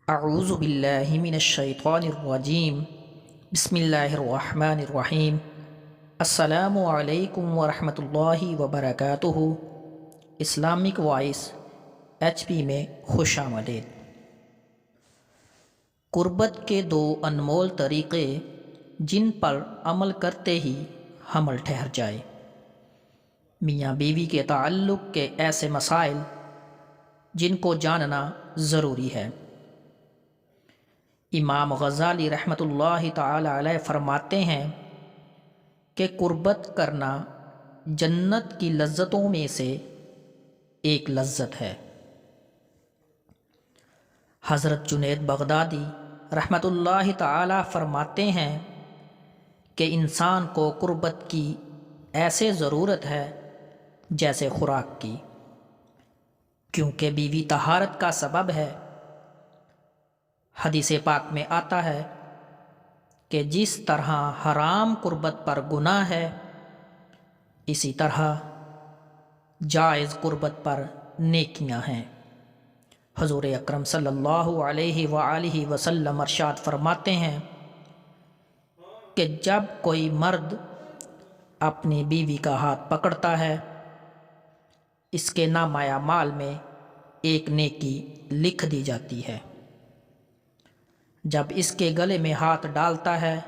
اعوذ باللہ من الشیطان الرجیم بسم اللہ الرحمن الرحیم السلام علیکم ورحمۃ اللہ وبرکاتہ۔ اسلامک وائس HP میں خوش آمدید۔ قربت کے دو انمول طریقے جن پر عمل کرتے ہی حمل ٹھہر جائے۔ میاں بیوی کے تعلق کے ایسے مسائل جن کو جاننا ضروری ہے۔ امام غزالی رحمۃ اللہ تعالی علیہ فرماتے ہیں کہ قربت کرنا جنت کی لذتوں میں سے ایک لذت ہے۔ حضرت جنید بغدادی رحمۃ اللہ تعالی فرماتے ہیں کہ انسان کو قربت کی ایسے ضرورت ہے جیسے خوراک کی، کیونکہ بیوی طہارت کا سبب ہے۔ حدیث پاک میں آتا ہے کہ جس طرح حرام قربت پر گناہ ہے، اسی طرح جائز قربت پر نیکیاں ہیں۔ حضور اکرم صلی اللہ علیہ وآلہ وسلم ارشاد فرماتے ہیں کہ جب کوئی مرد اپنی بیوی کا ہاتھ پکڑتا ہے، اس کے نامہ اعمال میں ایک نیکی لکھ دی جاتی ہے۔ جب اس کے گلے میں ہاتھ ڈالتا ہے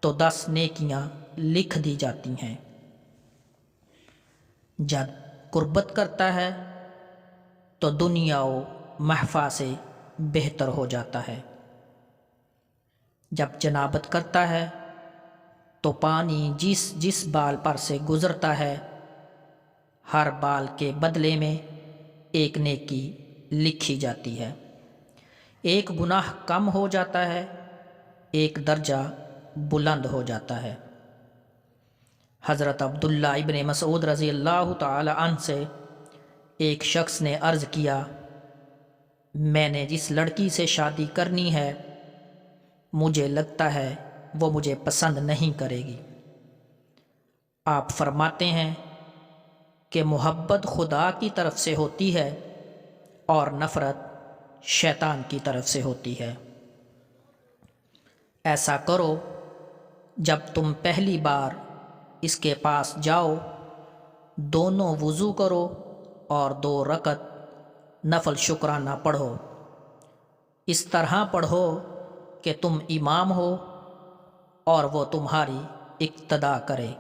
تو 10 نیکیاں لکھ دی جاتی ہیں۔ جب قربت کرتا ہے تو دنیا و محفا سے بہتر ہو جاتا ہے۔ جب جنابت کرتا ہے تو پانی جس بال پر سے گزرتا ہے، ہر بال کے بدلے میں ایک نیکی لکھی جاتی ہے۔ ایک گناہ کم ہو جاتا ہے، ایک درجہ بلند ہو جاتا ہے۔ حضرت عبداللہ ابن مسعود رضی اللہ تعالی عنہ سے ایک شخص نے عرض کیا، میں نے جس لڑکی سے شادی کرنی ہے، مجھے لگتا ہے وہ مجھے پسند نہیں کرے گی۔ آپ فرماتے ہیں کہ محبت خدا کی طرف سے ہوتی ہے اور نفرت شیطان کی طرف سے ہوتی ہے۔ ایسا کرو، جب تم پہلی بار اس کے پاس جاؤ، دونوں وضو کرو اور 2 رکعت نفل شکرانہ پڑھو۔ اس طرح پڑھو کہ تم امام ہو اور وہ تمہاری اقتدا کرے۔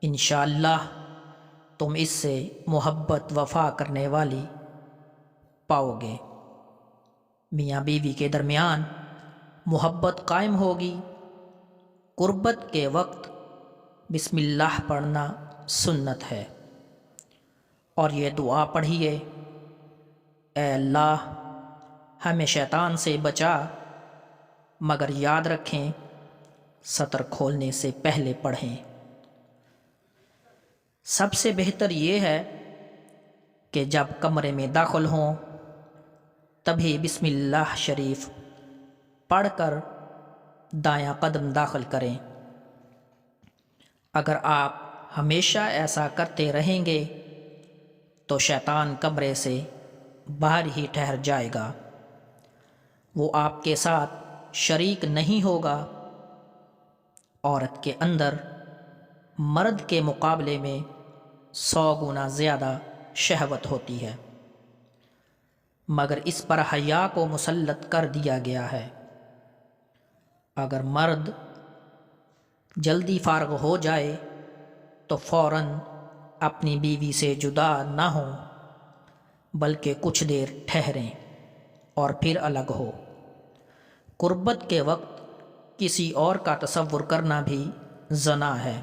انشاءاللہ تم اس سے محبت وفا کرنے والی پاؤ گے۔ میاں بیوی کے درمیان محبت قائم ہوگی۔ قربت کے وقت بسم اللہ پڑھنا سنت ہے، اور یہ دعا پڑھیے، اے اللہ ہمیں شیطان سے بچا، مگر یاد رکھیں سطر کھولنے سے پہلے پڑھیں۔ سب سے بہتر یہ ہے کہ جب کمرے میں داخل ہوں تبھی بسم اللہ شریف پڑھ کر دایاں قدم داخل کریں۔ اگر آپ ہمیشہ ایسا کرتے رہیں گے تو شیطان کمرے سے باہر ہی ٹھہر جائے گا، وہ آپ کے ساتھ شریک نہیں ہوگا۔ عورت کے اندر مرد کے مقابلے میں 100 گنا زیادہ شہوت ہوتی ہے، مگر اس پر حیا کو مسلط کر دیا گیا ہے۔ اگر مرد جلدی فارغ ہو جائے تو فوراً اپنی بیوی سے جدا نہ ہو، بلکہ کچھ دیر ٹھہریں اور پھر الگ ہو۔ قربت کے وقت کسی اور کا تصور کرنا بھی زنا ہے۔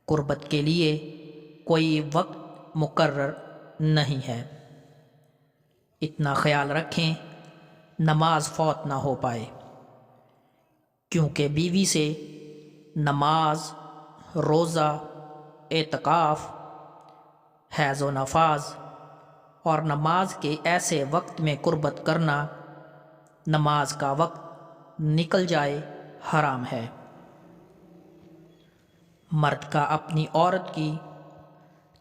قربت کے لیے کوئی وقت مقرر نہیں ہے۔ اتنا خیال رکھیں نماز فوت نہ ہو پائے، کیونکہ بیوی سے نماز، روزہ، اعتکاف، حیض و نفاذ اور نماز کے ایسے وقت میں قربت کرنا، نماز کا وقت نکل جائے، حرام ہے۔ مرد کا اپنی عورت کی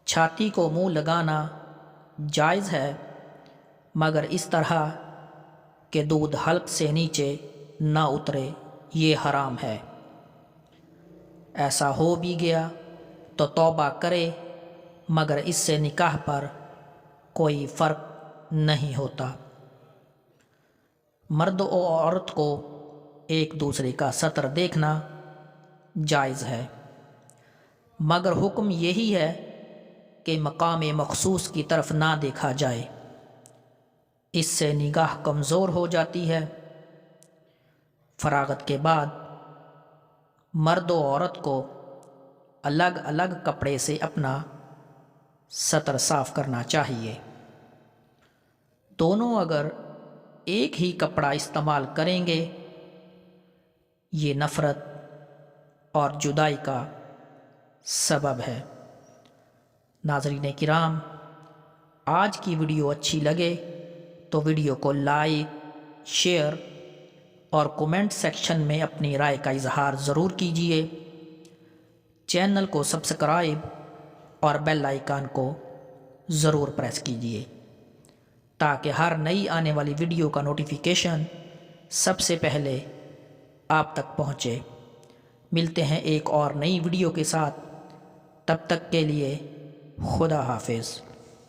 چھاتی کو منہ لگانا جائز ہے، مگر اس طرح کہ دودھ حلق سے نیچے نہ اترے، یہ حرام ہے۔ ایسا ہو بھی گیا تو توبہ کرے، مگر اس سے نکاح پر کوئی فرق نہیں ہوتا۔ مرد و عورت کو ایک دوسرے کا سطر دیکھنا جائز ہے، مگر حکم یہی ہے کہ مقام مخصوص کی طرف نہ دیکھا جائے، اس سے نگاہ کمزور ہو جاتی ہے۔ فراغت کے بعد مرد و عورت کو الگ الگ کپڑے سے اپنا سطر صاف کرنا چاہیے۔ دونوں اگر ایک ہی کپڑا استعمال کریں گے، یہ نفرت اور جدائی کا سبب ہے۔ ناظرین کرام، آج کی ویڈیو اچھی لگے تو ویڈیو کو لائک، شیئر اور کومنٹ سیکشن میں اپنی رائے کا اظہار ضرور کیجیے۔ چینل کو سبسکرائب اور بیل آئیکن کو ضرور پریس کیجیے تاکہ ہر نئی آنے والی ویڈیو کا نوٹیفیکیشن سب سے پہلے آپ تک پہنچے۔ ملتے ہیں ایک اور نئی ویڈیو کے ساتھ، تب تک کے لیے خدا حافظ۔